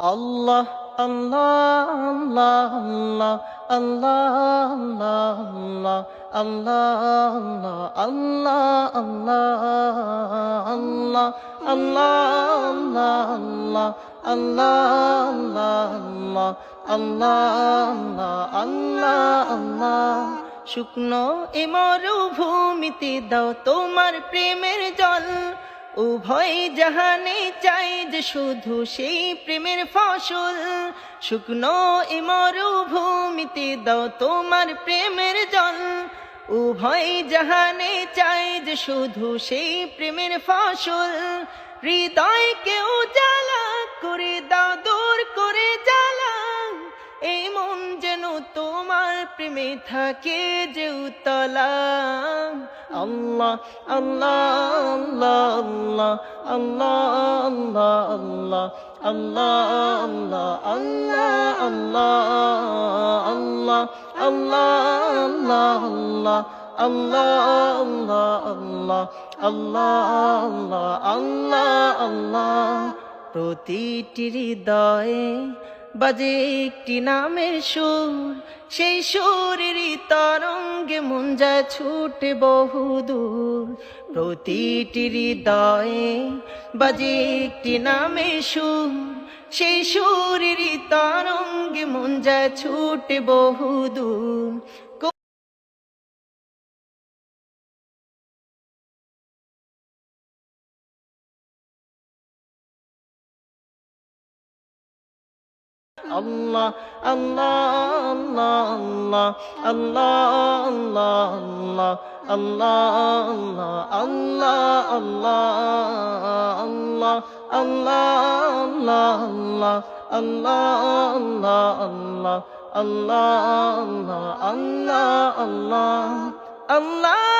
আল্লাহ আল্লাহ আল্লাহ আল্লাহ আল্লাহ আল্লাহ আল্লাহ আল্লাহ আল্লাহ আল্লাহ আল্লাহ আল্লাহ আল্লাহ আল্লাহ আল্লাহ শুকনো এ মরুভূমিতে দাও তোমার প্রেমের জল উভয় জাহানে চাই যে শুধু সেই প্রেমের ফসল শুকনো এ মরুভূমিতে দাও তোমার প্রেমের জল উভয় জাহানে চাই যে শুধু সেই প্রেমের ফসল হৃদয় কেউ জ্বালা করে দাও দূর করে জ্বালা এই মন যেন তোমার প্রেমে থাকে যে উতলা আল্লাহ আল্লাহ আল্লাহ আল্লাহ আল্লাহ আল্লাহ আল্লাহ আল্লাহ আল্লাহ আল্লাহ আল্লাহ আল্লাহ আল্লাহ আল্লাহ প্রতিটি হৃদয়ে বাজে একটি নামের সুর সেই সুরেরই তরঙ্গে মন যায় ছুটে বহুদূর প্রতিটি হৃদয়ে বাজে একটি নামের সুর সেই সুরেরই তরঙ্গে মন যায় ছুটে বহুদূর Allah Allah Allah Allah Allah Allah Allah Allah Allah Allah Allah